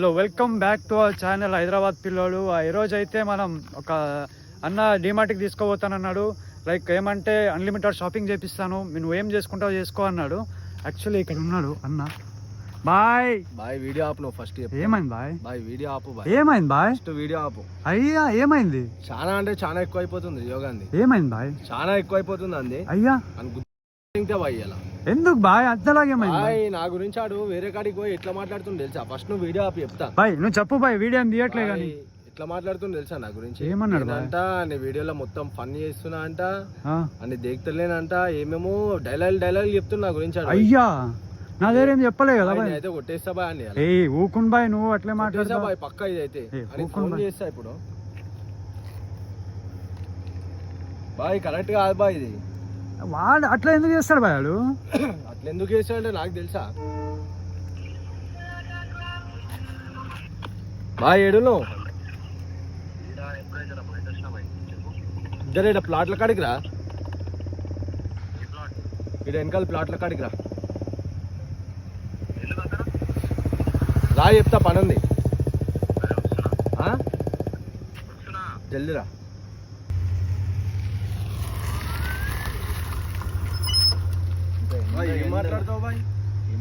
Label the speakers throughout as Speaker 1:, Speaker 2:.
Speaker 1: Hello, welcome back to our channel Hyderabad పిల్లోడు. ఈరోజు అయితే మనం ఒక అన్న డీమార్ట్కి తీసుకోబోతానన్నాడు. లైక్ ఏమంటే అన్లిమిటెడ్ షాపింగ్ చేపిస్తాను, నువ్వు ఏం చేసుకుంటావు చేసుకో అన్నాడు. యాక్చువల్లీ ఇక్కడ ఉన్నాడు అన్న. బాయ్
Speaker 2: బాయ్ వీడియో ఆపు నువ్వు ఫస్ట్.
Speaker 1: ఏమైంది బాయ్?
Speaker 2: బాయ్ వీడియో ఆపు. బాయ్
Speaker 1: ఏమైంది బాయ్?
Speaker 2: ఫస్ట్ వీడియో ఆపు.
Speaker 1: అయ్యా ఏమైంది?
Speaker 2: చాలా అంటే చాలా ఎక్కువ అయిపోతుంది యోగాంది.
Speaker 1: ఏమైంది బాయ్?
Speaker 2: చాలా ఎక్కువ అయిపోతుంది అంది.
Speaker 1: అయ్యా
Speaker 2: బాయ్ ఇలా
Speaker 1: ఎందుకు బాయ్? అంతలాగేమైంది
Speaker 2: బాయ్? నా గురించి ఆడు వేరే కాడికి పోయి ఎట్లా మాట్లాడుతుంది తెలుసా? ఫస్ట్ నువ్వు వీడియో ఆపి చెప్తా.
Speaker 1: బాయ్ నువ్వు చెప్పు బాయ్, వీడియో ఏం తీయట్లే కానీ
Speaker 2: ఎట్లా మాట్లాడుతుంది తెలుసా నా గురించి?
Speaker 1: ఏమన్నాడు
Speaker 2: అంట నీ వీడియోలో మొత్తం ఫన్ చేస్తున్నా అంట, అని దేక్తలేనంట, ఏమేమో డైలాగ్ చెప్తున్నా నా గురించి.
Speaker 1: అయ్యా నా దగ్గర ఏం చెప్పలే కదా బాయ్.
Speaker 2: అయితే కొట్టేస్తా బాయ్ అని.
Speaker 1: ఏ ఊకున్ బాయ్, నువ్వు అట్లే మాట్లాడతా
Speaker 2: బాయ్ పక్కా. ఇది అయితే ఫోన్ చేస్తా ఇప్పుడు. బాయ్ కరెక్ట్ కాదు బాయ్ ఇది.
Speaker 1: వాడు అట్లా ఎందుకు చేస్తాడు బాయ్? వాడు
Speaker 2: అట్లా ఎందుకు చేస్తాడంటే నాకు తెలుసా బాయ్. ఏడును ఇద్దరు ఇక్కడ ప్లాట్ల కాడికి రా. ఇక్కడ వెనకాల ప్లాట్ల కాడికి రా. రా చెప్తా, పని ఉంది. జల్దీ రా. ఏం మాట్లాడతావు బాయ్? ఏం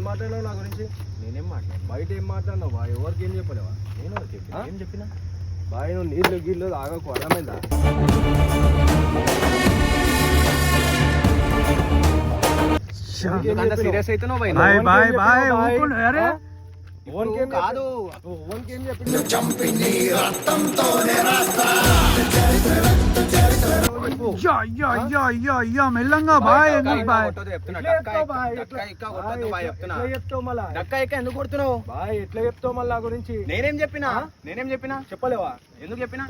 Speaker 2: మాట్లాడినావు నా గురించి? నేనేం మాట్లాడు? బయట ఏం మాట్లాడినావు బాయ్? ఎవరికి ఏం చెప్పలేవా? నేను ఏం చెప్పినా బాయ్? నువ్వు నీళ్ళు గీళ్ళు ఆగకు, అర్థమైందా? సీరియస్ అయితే కాదు. ఓన్కేం చెప్పింది?
Speaker 1: మెల్లంగా బాయ్. ఎందుకు బాయ్?
Speaker 2: ఎందుకు కొడుతున్నావు బాయ్? ఎట్లా చెప్తావు మళ్ళీ గురించి? నేనేం చెప్పినా చెప్పలేవా? ఎందుకు చెప్పినా?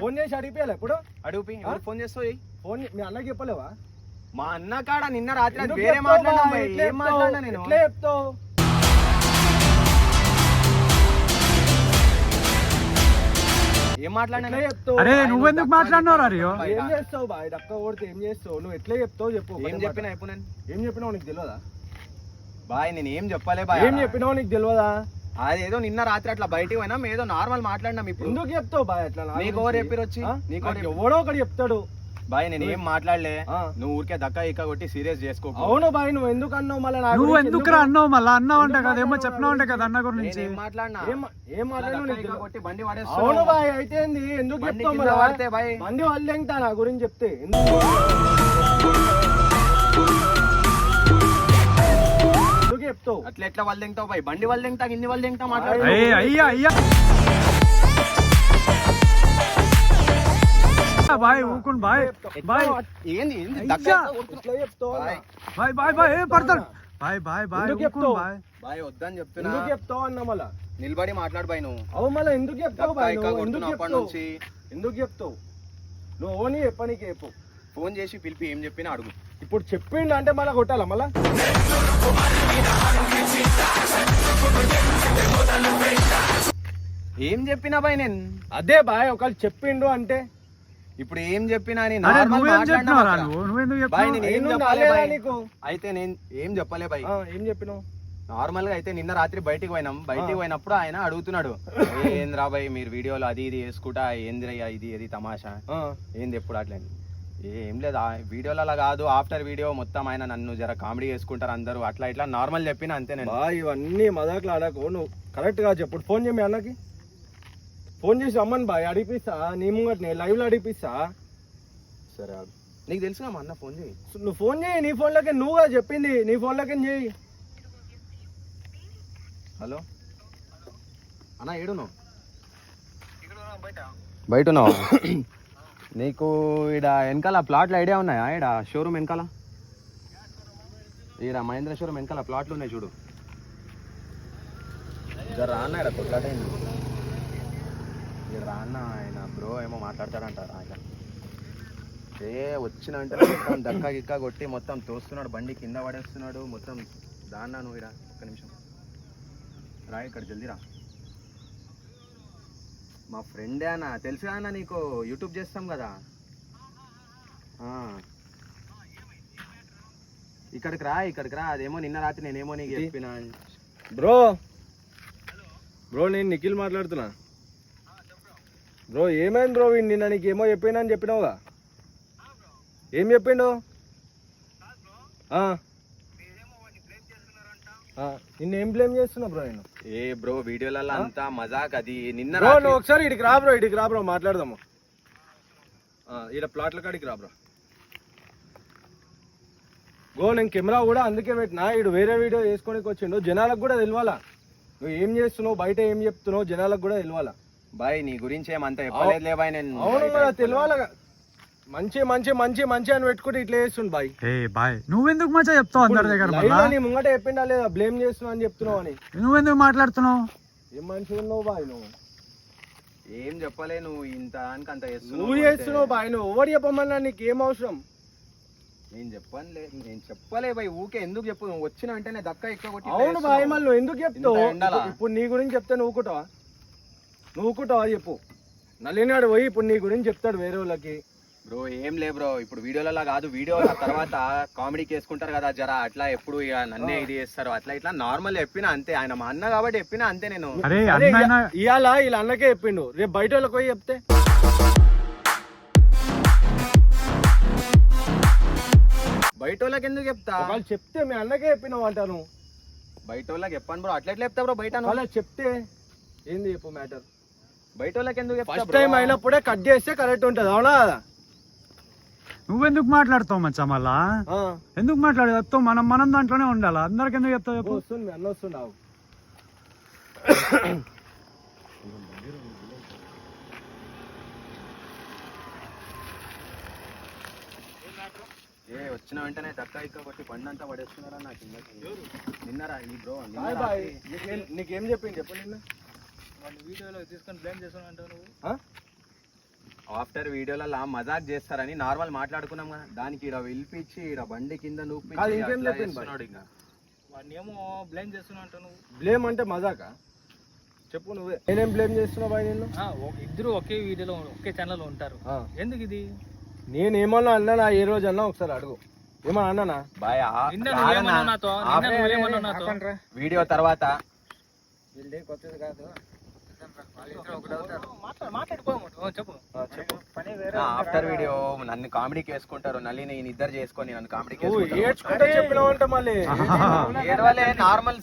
Speaker 2: ఫోన్ చేసి అడిగిపోయాలి ఎప్పుడు? అడిగి ఫోన్ చేస్తావు. ఫోన్ మీ అన్నకి చెప్పలేవా? మా అన్న కాడ నిన్న రాత్రి వేరే మాట్లాడినా. ఏం మాట్లాడినా నేను? ఎట్లా చెప్తావు? ఏం మాట్లాడినా చెప్తావు?
Speaker 1: అరే నువ్వెందుకు మాట్లాడినావు? అరే
Speaker 2: ఏం చేస్తావు బాయ్? దక్క కొడితే ఏం చేస్తావు? నువ్వు ఎట్లా చెప్తావు చెప్పు. ఏం చెప్పినా ఇప్పుడు నేను ఏం చెప్పినావు నీకు తెలియదా బాయ్? నేను ఏం చెప్పలే బాయ్. ఏం చెప్పినావు నీకు తెలియదా? అదేదో నిన్న రాత్రి అట్లా బయటికి పోయినా ఏదో నార్మల్ మాట్లాడినాం. ఇప్పుడు ఎందుకు చెప్తావు బాయ్ అట్లా? నీకు ఎవరు చెప్పారు వచ్చి? నీకు ఎవడో ఒకటి చెప్తాడు బాయ్. నేను ఏం మాట్లాడలే. నువ్వు ఊరికే దక్క ఇక్క కొట్టి సీరియస్ చేసుకో. అవును బాయ్. నువ్వు ఎందుకు అన్నావు మళ్ళీ?
Speaker 1: నువ్వు ఎందుకు అన్నావు మళ్ళీ? అన్నావు అంటే కదా, ఏమో చెప్పినావు అంటే కదా అన్న గురించి.
Speaker 2: ఏం మాట్లాడినా కొట్టి బండి వాడేస్తా. అవును బాయ్. అయితే ఎందుకు చెప్తావు మళ్ళీ? వాడితే బాయ్ బండి వాళ్ళు ఎంతా నా గురించి చెప్తే ఎందుకు చెప్తావు? అట్లా ఎట్లా వాళ్ళు ఎంతావు బాయ్? బండి వాళ్ళు ఎంతా, ఇన్ని వాళ్ళు ఎంతా మాట్లాడు.
Speaker 1: అయ్యా అయ్యా బాయ్ ఊకున్ బాయ్. బాయ్
Speaker 2: ఏంది
Speaker 1: బాయ్ బాయ్ బాయ్ పడతాడు బాయ్ బాయ్ బాయ్ బాయ్
Speaker 2: బాయ్ వద్దని చెప్తున్నా. ఎందుకు చెప్తావు అన్న మళ్ళా? నిలబడి మాట్లాడు బాయ్. నువ్వు అవు మళ్ళీ ఎందుకు చెప్తావు బాయ్? ఎందుకు చెప్తావు? నువ్వు ఓని చెప్పనీకి చెప్పు. ఫోన్ చేసి పిలిపి ఏం చెప్పినా అడుగు. ఇప్పుడు చెప్పిండు అంటే మళ్ళీ కొట్టాలా మళ్ళా? ఏం చెప్పినా బాయ్ నేను? అదే బాయ్ ఒకళ్ళు చెప్పిండు అంటే ఇప్పుడు ఏం చెప్పినా అయితే నేను ఏం చెప్పలే బాయ్. ఏం చెప్పినావు? నార్మల్ గా అయితే నిన్న రాత్రి బయటికి పోయినప్పుడు ఆయన అడుగుతున్నాడు, ఏంద్రా బాయ్ మీరు వీడియోలో అది ఇది వేసుకుంటా, ఏంద్రయ్యా ఇది తమాషా ఏంది ఎప్పుడు అట్లా? ఏం లేదు వీడియోలో అలా కాదు, ఆఫ్టర్ వీడియో మొత్తం ఆయన నన్ను జర కామెడీ చేసుకుంటారు అందరూ అట్లా ఇట్లా నార్మల్ చెప్పిన అంతే. నేను ఇవన్నీ మజాకులు ఆడకు, నువ్వు కరెక్ట్ గా చెప్పు. ఫోన్ చేయి మీ అన్నకి, ఫోన్ చేసి అమ్మని బాయ్ అడిపిస్తా. నీ ముంగట్ లైవ్ లో అడిపిస్తా. సరే నీకు తెలుసు మా అన్న ఫోన్ చేయి. నువ్వు ఫోన్ చేయి. నీ ఫోన్లోకి నువ్వుగా చెప్పింది, నీ ఫోన్లోకి చేయి. హలో అన్న ఏడు నువ్వు? బయట ఉన్నావా? నీకు ఈడ వెనకాల ప్లాట్లు ఐడియా ఉన్నాయా? ఈడ షోరూమ్ వెనకాల, ఈడ మహేంద్ర షోరూమ్ వెనకాల ప్లాట్లు ఉన్నాయి చూడు. జర అన్న ఈడ కొట్లాట రాన్న ఆయన బ్రో ఏమో మాట్లాడతాడంట. ఆయన వచ్చిన అంటే మొత్తం దక్క గిక్క కొట్టి మొత్తం తోస్తున్నాడు, బండి కింద పడేస్తున్నాడు మొత్తం. దాన్నా నువ్వు ఇరా ఒక్క నిమిషం రా, ఇక్కడ జల్దీ రా. మా ఫ్రెండే అన్న, తెలుసు అన్న నీకు, యూట్యూబ్ చేస్తాం కదా. ఇక్కడికి రా, అదేమో నిన్న రాత్రి నేనేమో నీకు చెప్పిన.
Speaker 3: బ్రో బ్రో నేను నిఖిల్ మాట్లాడుతున్నా. బ్రో ఏమైంది బ్రో? నిన్న నీకు ఏమో చెప్పినా అని చెప్పినావుగా. ఏం చెప్పిండు? నిన్న ఏం బ్లేమ్ చేస్తున్నా బ్రో నేను?
Speaker 2: ఏ బ్రో వీడియోలలో అంతా మజాక్ అది. నిన్న
Speaker 3: బ్రో నువ్వు ఒకసారి ఇడికి రా బ్రో మాట్లాడదాము. ఈడ ప్లాట్ల కాడికి రా బ్రో. నేను కెమెరా కూడా అందుకే పెట్టినా. ఇడు వేరే వీడియో చేసుకోనికి వచ్చిండు. జనాలకు కూడా తెలియాలా నువ్వు ఏం చేస్తున్నావు, బయట ఏం చెప్తున్నావు, జనాలకు కూడా తెలియాలా.
Speaker 2: బాయ్ నీ గురించి ఏమంతా చెప్పలేదు బాయ్. నేను
Speaker 3: అవును కదా తెలియాలా. మంచి మంచి మంచి మంచి అని పెట్టుకుంటే ఇట్లా చేస్తుండు బాయ్.
Speaker 1: బాయ్ నువ్వెందుకు మంచిగా చెప్తావు అందరి దగ్గర?
Speaker 3: నీ ముంగట చెప్పిండా లేదా బ్లేమ్ చేస్తున్నావు అని చెప్తున్నావు అని?
Speaker 1: నువ్వెందుకు మాట్లాడుతున్నావు?
Speaker 3: ఏం మంచిగా ఉన్నావు బాయ్ నువ్వు?
Speaker 2: ఏం చెప్పలే నువ్వు ఇంత అని అంత
Speaker 3: నువ్వు చేస్తున్నావు బాయ్. నువ్వు ఎవరు చెప్పమన్నా నీకు ఏం అవసరం?
Speaker 2: నేను చెప్పలే బాయ్. ఊకే ఎందుకు చెప్పు? నువ్వు వచ్చిన వెంటనే దక్క ఎక్కువ కొట్టి.
Speaker 3: అవును బాయ్ మళ్ళీ నువ్వు ఎందుకు చెప్తావు? ఇప్పుడు నీ గురించి చెప్తే నువ్వు ఊకుంటావా చెప్పు. నల్లినాడు పోయి ఇప్పుడు నీ గురించి చెప్తాడు వేరే వాళ్ళకి.
Speaker 2: బ్రో ఏం లే బ్రో, ఇప్పుడు వీడియోలలో కాదు, వీడియోల తర్వాత కామెడీకి వేసుకుంటారు కదా జరా, అట్లా ఎప్పుడు ఇక నన్నే ఇది చేస్తారు అట్లా ఇట్లా నార్మల్ చెప్పినా అంతే. ఆయన మా అన్న కాబట్టి చెప్పినా అంతే. నేను
Speaker 3: ఇవాళ వీళ్ళ అన్నకే చెప్పిండు, రేపు బయట వాళ్ళకి పోయి చెప్తే
Speaker 2: బయట వాళ్ళకి ఎందుకు చెప్తా?
Speaker 3: వాళ్ళు చెప్తే మీ అన్నకే చెప్పినావు అంటాను.
Speaker 2: బయట వాళ్ళకి చెప్పాను బ్రో. అట్లా ఎట్లా చెప్తా బ్రో? బయట
Speaker 3: వాళ్ళకి చెప్తే ఏంది చెప్పు మ్యాటర్?
Speaker 2: బయట వాళ్ళకి ఎందుకు చెప్తా?
Speaker 3: ఫస్ట్ టైం అయినప్పుడే కట్ చేస్తే కరెక్ట్ ఉంటది. అవునా?
Speaker 1: నువ్వెందుకు మాట్లాడుతావు మచ్చా? మళ్ళా ఎందుకు మాట్లాడే చెప్తావు? మనం దాంట్లోనే ఉండాలి. అందరికి ఎందుకు చెప్తావు చెప్పు?
Speaker 3: వస్తుంది అన్న వస్తున్నావు.
Speaker 2: వచ్చిన వెంటనే దక్క ఎక్కువ కొట్టి బండి అంతా పడేస్తున్నారా నాకు? నిన్నరా ఈ బ్రో
Speaker 3: నీకేం చెప్పింది చెప్పు? నిన్న
Speaker 4: వీడియోలో తీసుకొని బ్లేమ్ చేస్తాను నువ్వు.
Speaker 2: ఆఫ్టర్ వీడియోలలో మజాక్ చేస్తారని నార్మల్ మాట్లాడుకున్నాం కదా, దానికి ఇక్కడ పిలిపించి ఇక్కడ బండి కింద నూపి
Speaker 4: వాడిని ఏమో బ్లేమ్ చేస్తున్నావు అంటావు నువ్వు.
Speaker 3: బ్లేమ్ అంటే మజాకా? చెప్పు నువ్వే. నేనేం బ్లేమ్ చేస్తున్నావు బాయ్? నిన్ను
Speaker 4: ఇద్దరు ఒకే వీడియోలో ఒకే ఛానల్లో ఉంటారు, ఎందుకు ఇది?
Speaker 3: నేనేమన్నా అన్నానా? ఏ రోజు అన్నా ఒకసారి అడుగు. ఏమన్నా అన్నానా
Speaker 2: బాయ్? వీడియో తర్వాత
Speaker 4: కొత్తది కాదు.
Speaker 2: ఆఫ్టర్ వీడియో నన్ను కామెడీకి వేసుకుంటారు. నల్లిని ఇద్దరు చేసుకొని నన్ను కామెడీకి
Speaker 3: చెప్పినావంట మళ్ళీ
Speaker 2: ఏడవలే నార్మల్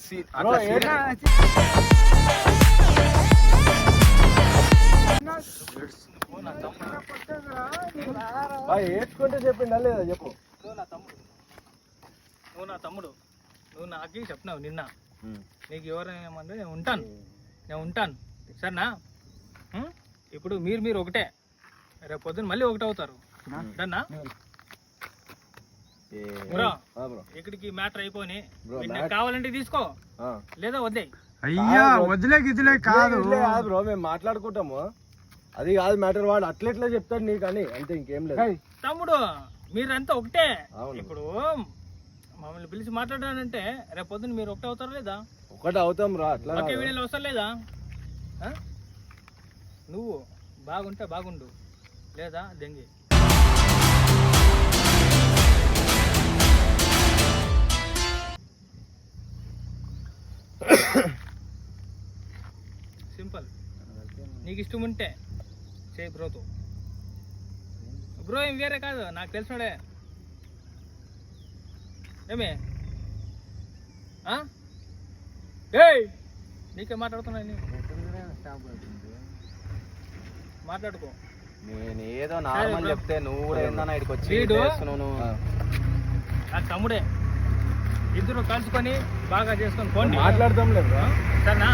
Speaker 3: ఏడ్చుకుంటే చెప్పిందా లేదా చెప్పు?
Speaker 4: నువ్వు నా తమ్ముడు, నువ్వు నాకే చెప్పినావు నిన్న. నీకు ఎవరైనా ఏమంటే నేను ఉంటాను సరేనా? ఇప్పుడు మీరు ఒకటే, రేపు పొద్దున్న మళ్ళీ ఒకటే అవుతారు. డన్నా బ్రో? ఇక్కడికి మ్యాటర్ అయిపోయి కావాలంటే తీసుకో, లేదా వద్దే.
Speaker 1: అయ్యా వదిలే గిదిలే కాదు
Speaker 3: బ్రో, మేము మాట్లాడుకుంటాము. అది కాదు మ్యాటర్. వాడు అట్లెట్లా చెప్తాడు నీకు అని, అంతే, ఇంకేం లేదు.
Speaker 4: తమ్ముడు మీరంతా ఒకటే. ఇప్పుడు మమ్మల్ని పిలిచి మాట్లాడానంటే రేపు పొద్దున్న మీరు ఒకటే అవుతారు లేదా?
Speaker 3: ఒకటి అవుతాం రా. అట్లా
Speaker 4: ఒకే వీడియోలో వస్తారు లేదా? నువ్వు బాగుంటే బాగుండు, లేదా దెంగి. సింపుల్. నీకు ఇష్టం ఉంటే చేయి బ్రోతో. బ్రో ఏం వేరే కాదు, నాకు తెలిసినడే. ఏమే నీకే మాట్లాడుతున్నా, మాట్లాడుకో.
Speaker 2: నేను ఏదో నార్మల్ చెప్తే నువ్వు కూడా ఏందన్నా ఇక్కడికి వచ్చి
Speaker 4: నాకు తమ్ముడే. ఇద్దరు కలుసుకొని బాగా చేసుకొని పోండి,
Speaker 3: మాట్లాడదాం లేదు
Speaker 4: సరేనా?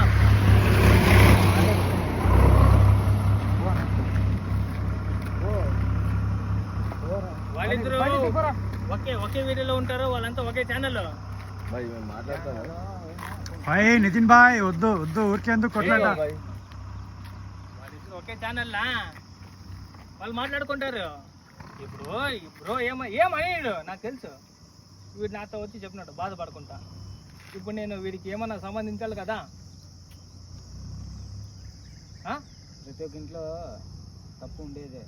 Speaker 4: వాళ్ళిద్దరు ఒకే వీడియోలో ఉంటారు, వాళ్ళంతా ఒకే ఛానల్లో.
Speaker 1: నితిన్ బాయ్ వద్దు ఊరికేందుకు కొట్లాట?
Speaker 4: వాళ్ళిద్దరు ఒకే ఛానల్లా, వాళ్ళు మాట్లాడుకుంటారు. ఇప్పుడు ఏమయ్యాడు నాకు తెలుసు. వీడు నాతో వచ్చి చెప్పినాడు బాధపడుకుంటా. ఇప్పుడు నేను వీడికి ఏమన్నా సంబంధించాలి కదా.
Speaker 5: ప్రతి ఒక్క ఇంట్లో తప్పు ఉండేదే.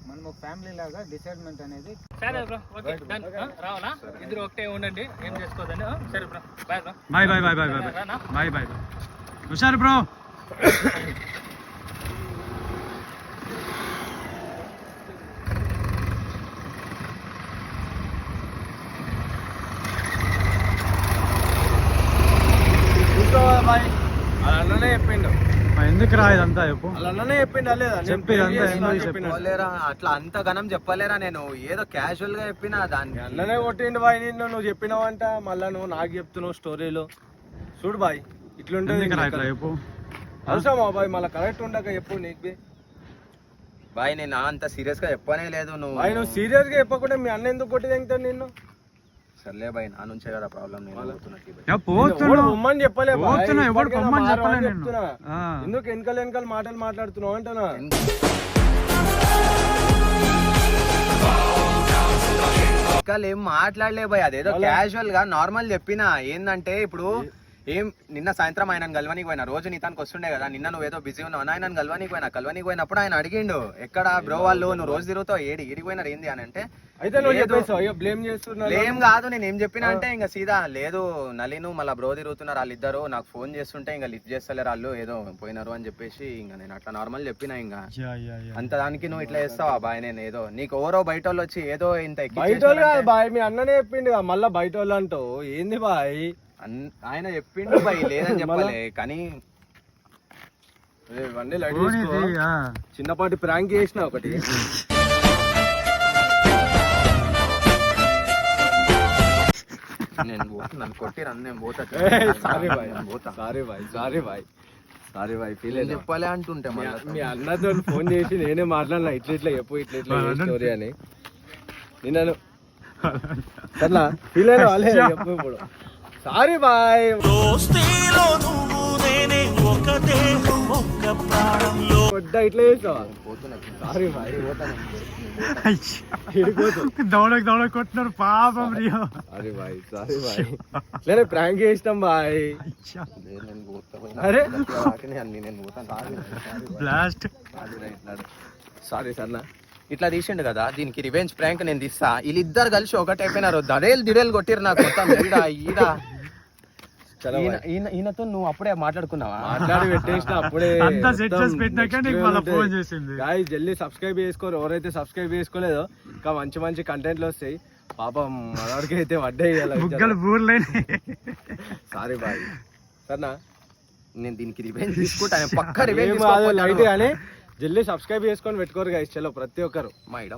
Speaker 5: మనం ఫ్యామిలీ లాగా డిసైడ్మెంట్ అనేది
Speaker 4: సరే బ్రో ఓకే డన్ రావాలా ఇద్దరు ఒకటే ఉండండి ఏం చేసుకోదండి సరే బ్రో బాయ్ బ్రో
Speaker 1: బాయ్ బాయ్ బాయ్ బాయ్ బాయ్
Speaker 4: రానా
Speaker 1: బాయ్ బాయ్ హుషారు బ్రో.
Speaker 3: చూసుకోవాలి బాయ్, వాళ్ళ అన్ననే చెప్పిండు,
Speaker 1: ఎందుకు రా ఇదంతా చెప్పు.
Speaker 3: వాళ్ళ అన్ననే చెప్పిండు లేదా
Speaker 1: చెప్పు ఇదంతా ఎందుకు చెప్పు.
Speaker 2: చెప్పలేరా అట్లా అంత ఘనం చెప్పలేరా, నేను ఏదో క్యాజువల్ గా చెప్పినా దాన్ని.
Speaker 3: అన్ననే కొట్టిండు బాయ్ నిన్ను, నువ్వు చెప్పినావంట మళ్ళా నువ్వు నాకు చెప్తున్నావు స్టోరీలు. చూడు బాయ్ ఇట్లుంటుంది
Speaker 1: ఎందుకు రా ఇట్లా చెప్పు.
Speaker 3: అవసరమా బాయ్, మళ్ళీ కరెక్ట్ ఉండక చెప్పు నీకు
Speaker 2: బాయ్ నేను అంత సీరియస్ గా చెప్పనే లేదు.
Speaker 3: బాయ్ నువ్వు సీరియస్ గా చెప్పకుండా మీ అన్న ఎందుకు కొట్టి తెంగుతాడు నిన్ను?
Speaker 2: సర్లే బాయ్ నా నుంచే కదా ప్రాబ్లం, నేను పోతున్నట్టు బాయ్.
Speaker 1: యా, పోతున్నా
Speaker 3: పొమ్మని చెప్పలే బాయ్,
Speaker 1: పోతున్నా, ఎవడు
Speaker 3: ఇప్పటికైనా
Speaker 1: పొమ్మని
Speaker 3: మారవా
Speaker 1: చెప్పలే
Speaker 3: అని
Speaker 1: నేను.
Speaker 3: చెప్తున్నా.
Speaker 1: ఆ.
Speaker 3: ఎందుకు వెనకాల మాటలు మాట్లాడుతున్నావు అంటనా?
Speaker 2: ఇంకా ఏం మాట్లాడలే బాయ్, అదేదో క్యాజువల్ గా నార్మల్ చెప్పినా. ఏందంటే ఇప్పుడు ఏం నిన్న సాయంత్రం ఆయన గల్వనికి పోయినా, రోజు నీతానికి వస్తుండే కదా, నిన్న నువ్వేదో బిజీ ఉన్నావు, ఆయన గల్వనికి పోయినప్పుడు ఆయన అడిగిండు ఎక్కడ బ్రో వాళ్ళు, నువ్వు రోజు తిరుగుతావు ఏడికి పోయినారు ఏంది అని అంటే,
Speaker 3: అయితే నువ్వు చెప్పేసావు అయ్యో బ్లేమ్ చేస్తున్నా.
Speaker 2: ఏం కాదు నేను ఏం చెప్పినా అంటే ఇంకా సీదా లేదు నలీను మళ్ళీ బ్రో తిరుగుతున్నారు వాళ్ళిద్దరు, నాకు ఫోన్ చేస్తుంటే ఇంకా లిఫ్ట్ చేస్తలేరు వాళ్ళు, ఏదో పోయినారు అని చెప్పేసి ఇంకా నేను అట్లా నార్మల్ చెప్పినా. ఇంకా అంత దానికి నువ్వు ఇట్లా చేస్తావా బాయ్? నేను ఏదో నీకు ఎవరో బయట వాళ్ళు వచ్చి ఏదో ఇంత
Speaker 3: బయట వాళ్ళు కాదు బాయ్, మీ అన్ననే చెప్పిండు కదా, మళ్ళా బయట వాళ్ళు అంటావు ఏంది బాయ్?
Speaker 2: ఆయన చెప్పిండు బాయ్ లేదని చెప్పలే కానీ
Speaker 3: ఇవన్నీ లైట్ తీసుకో. చిన్నపాటి ప్రాంక్ చేసిన ఒకటి.
Speaker 2: నేను నన్ను కొట్టిరు నేను పోతా.
Speaker 3: సారీ బాయ్,
Speaker 2: పోతా.
Speaker 3: సారీ బాయ్, సారీ బాయ్, సారీ బాయ్. ఫీల్
Speaker 2: నేను చెప్పలే అంటుంటే
Speaker 3: మీ అన్నతో ఫోన్ చేసి నేనే మాట్లాడినా ఇట్లా ఇట్లా చెప్పు ఇట్లా ఇట్లా స్టోరీ అని. నిన్న సర్లా ఫీల్ అయినా వాళ్ళే చెప్పు ఇప్పుడు. సారీ బాయ్. ఇట్లా చేసావా? సారీ బాయ్.
Speaker 1: దౌడ కొట్టినారు పాపం రియో.
Speaker 3: సారీ బాయ్, సారీ బాయ్. లేదా ప్రాంక్ చేసినాం బాయ్. అరే
Speaker 1: బ్లాస్ట్.
Speaker 3: సారీ సర్నా.
Speaker 2: ఇట్లా తీసిండు కదా, దీనికి రివెంజ్ ప్రాంక్ నేను తీస్తా. వీళ్ళిద్దరు కలిసి ఒకటైపోయినారు, దడేలు కొట్టిరు నాకు మొత్తం. ఈయనతో నువ్వు అప్పుడే మాట్లాడుకున్నావా?
Speaker 3: మాట్లాడి పెట్టేసిన అప్పుడే
Speaker 1: అంతా సెట్ చేసి పెట్టాక నీకు మళ్ళీ ఫోన్ చేసింది.
Speaker 3: గాయ్స్ జల్దీ సబ్స్క్రైబ్ చేసుకోరు, ఎవరైతే సబ్స్క్రైబ్ చేసుకోలేదో ఇంకా మంచి మంచి కంటెంట్లు వస్తాయి. పాపం మనవాడికి అయితే
Speaker 1: బుగ్గలు బూర్లేని.
Speaker 3: సారీ బాయ్ సరేనా,
Speaker 2: నేను దీనికి రివెంజ్ తీసుకుంటా, పక్క రివెంజ్
Speaker 3: లైట్ కానీ జల్దీ సబ్స్క్రైబ్ చేసుకొని పెట్టుకోరు గాయ్స్. చలో ప్రతి ఒక్కరు
Speaker 2: మా ఇడ